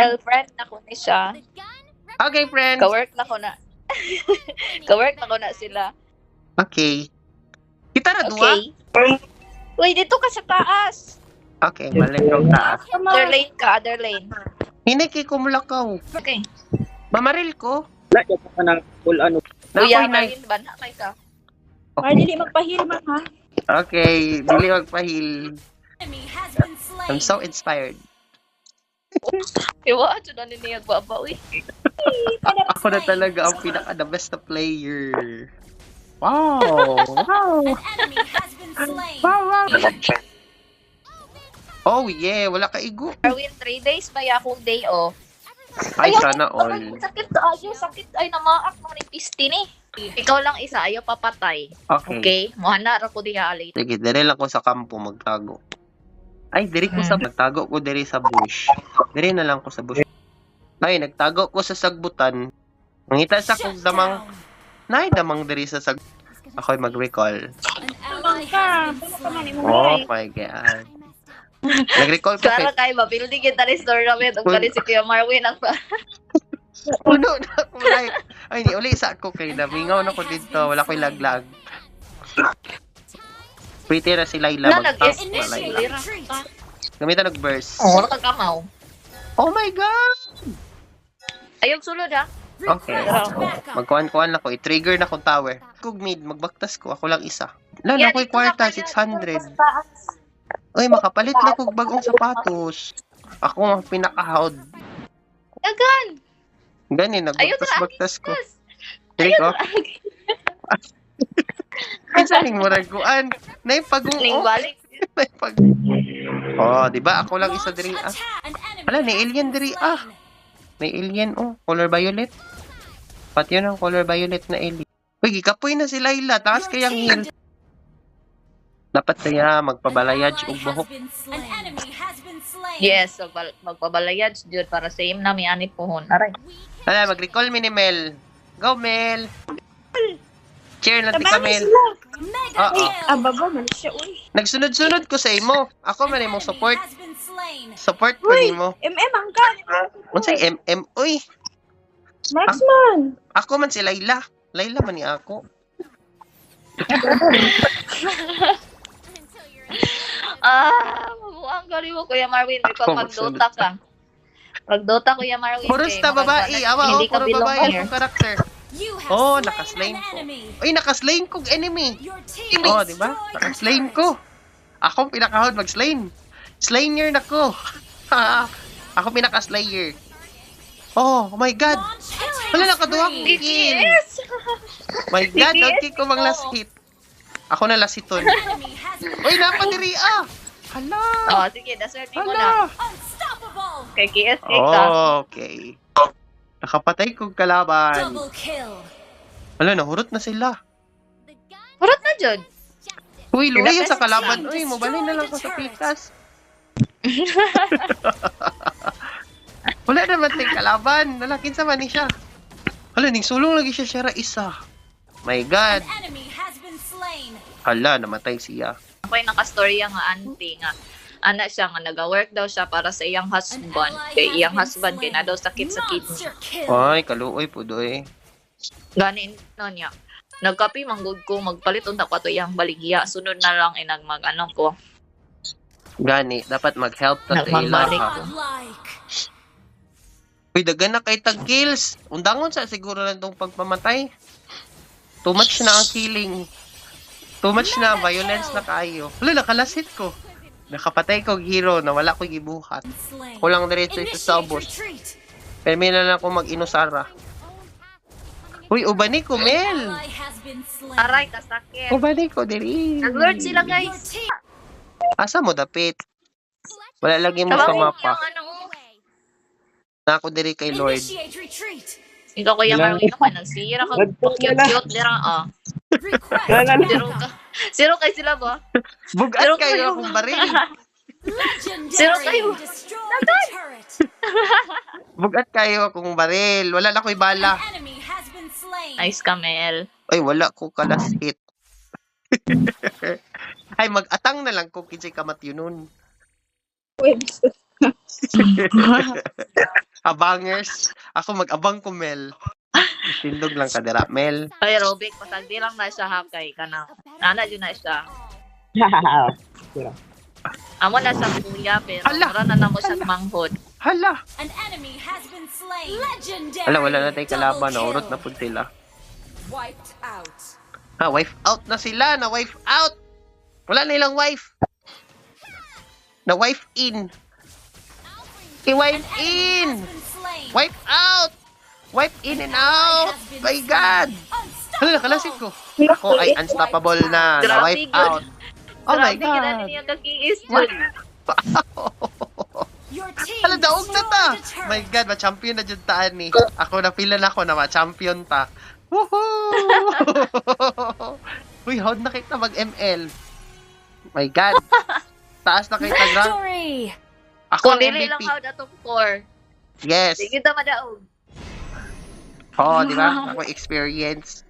Mel, friend na ko ni siya. Okay, friend. Ka-work na ko na. Ka-work na ko na sila. Okay. Kita na duwa? Okay. Uy, dito ka sa taas. Okay, balik kong taas. Other lane ka, other lane. Hiniki ko mulakaw. Okay. Mamaril ko. Wala ka pa ng full ano. Kuya, Nakoy na. Marvin, banha kay ka. Ay, dili magpahil man ha. Okay, dili magpahil. I'm so inspired. Iwa, dyan na niniyag baba, uy. Ako na talaga ang pinaka the best na player. Wow! Wow! Wow! Wow! Oh yeah, wala ka igo. Marvin, 3 days ba akong day off? Ay, sana all. Sakit ayo, sakit ay namaak mo ni Pisti ni. Ikaw lang isa, ayaw papatay. Okay. Okay? Mohana ra ko diha alit. Sige, dire lang ko sa kampo magtago. Ay, dire ko sa magtago ko dire sa bush. Dire na lang ko sa bush. Ay, nagtago ko sa sagbutan. Mangita sa kong damang damang dire sa sag. Ako'y mag-recall. Oh my god. Nag-recall ko Kara kay ba building kita ni store namin ug kani si Kuya Marvin ang puno na ako like. Ay, ni uli sa ako kay namingaw na ko dito. Wala ko'y laglag. Pretty na si Layla. na Mag-task nag-SS na Layla. Gamitan nag-burst. Oh, kagamaw. Oh my god! Ayog sulod ha. Okay. Magkuhan-kuhan na ko. I-trigger na kong tower. Kug mid, magbaktas ko. Ako lang isa. Lalo ako'y kwarta, 600. Uy, makapalit na kog bagong sapatos. Ako ang pinakahawd. Dagan. Gani, Ayun na, nagbaktas-baktas ko. Yes. Dili ko. Ay, saling muraguan. Naipagong. Ning balik. Naipag. Oh, di ba? Ako lang isa diri ah. Wala, may alien diri ah. May alien oh. Color violet. Pati yun ang color violet na alien. Uy, gikapoy na si Layla. Taas kayang heal. Dapat kaya magpabalayaj og buhok. Yes, so magpabalayad jud para same na mi ani pohon. Aray. Hala, mag-recall mi ni Mel. Go, Mel! Cheer na ti ka, Mel. Oo. Baba man siya, uy. Nagsunod-sunod ko sa imo. Ako man imong support. Support ko nimo. MM ang ka. Unsay MM? Uy, Maxman. ako man si Layla. Layla man ni ako. Mabuang gali mo Kuya Marvin Ako pag magdota ka. Pagdota Kuya Marvin. Puros kay ta mga babae. ganun, Awa, hindi oh, ka puro belong babae here. ang karakter. Oh, nakaslain ko. Uy, nakaslain kog enemy. Oh, di ba? Nakaslain ko. Ako pinakahod mag-slain. Slayer na ko. Ako pinaka-slayer. Oh my god. Wala nakaduwang kill. Yes! My god, DPS okay ko mang last hit. Ako na last hiton. Uy, napadiri ah. Hala. Oh, sige, daswerte mo Hala. na. Kay KSK ka. Okay. Nakapatay kong kalaban. Wala, nahurot na sila. Hurot na jud. Uy, luwi sa Pinapes kalaban. lang. Uy, mabalay na lang ko sa pikas. Wala naman tayong kalaban. Nalakin sa mani siya. Hala, ning sulong lagi siya siya ra isa. My god. Hala, namatay siya. Ako'y nakastorya nga auntie nga. Ana siya nga nag-work daw siya para sa iyang husband. Kay iyang husband kay na daw sakit sa kidney. Ay, kaluoy po doy. Ganin no niya. Nagkapi manggod ko magpalit unta ko ato iyang baligya. Sunod na lang inag mag-ano ko. Gani, dapat mag-help ka to Nagmagbalik ilaha. ko. Uy, dagan na kay tag kills. Undangon sa siguro lang tong pagpamatay. Too much na ang killing. Too much na violence na kayo. Wala, nakalasit ko. Nakapatay ko hero na wala ko gibuhat. Kulang diretso sa ubos. Pero may na lang ako mag-inusara. Uy, ubani ko, Mel. Aray, kasakit. Ubani ko, diri. Nag-lord sila guys. Asa mo dapit? Wala lagi mo sa Sabagay mapa. yung ano. Na ako diri kay Lord. Ikaw Kuya Marvin ka nagsira ka. Cute-cute dira ah. Zero ka. Zero kay sila ba? Bugat Pero kayo kayo- akong baril. Zero kayo. Bugat kayo akong baril. Wala na ko'y bala. Nice Kamel. Ay, wala ko kalas hit. Ay, mag-atang na lang ko kinsay kamat yun nun. Uy, Abangers. Ako mag-abang ko, Mel. Tindog lang ka dira, Mel. Kay Robic, pasag di lang na siya hakay ka na. Nana yun na siya. Amo na sa kuya, pero Hala! mura na namo siya manghod. Hala! An enemy has been slain. Legendary. Hala, wala na tayong kalaban. Naurot na po sila. Wiped out. Ha, wife out na sila. Na-wife out. Wala na ilang wife. Na-wife in. I-wife in. Wipe out. Wipe in and out. My God. Hala, nakalasin ko. Ako ay unstoppable na. Na-wipe Grabe, out. Oh my Grabe, ginano God. niya kakiis dyan. Hala, daog na ta. My God, ma-champion na dyan taan ni. Ako napila na ako na ma-champion ta. Woohoo! Uy, how na kita mag-ML? My God. Taas na kita, Grant. Victory. Ako Kung ang dili lang MVP. how datong core. Yes. Sige ta madaog. Oo, di ba? Ako experience.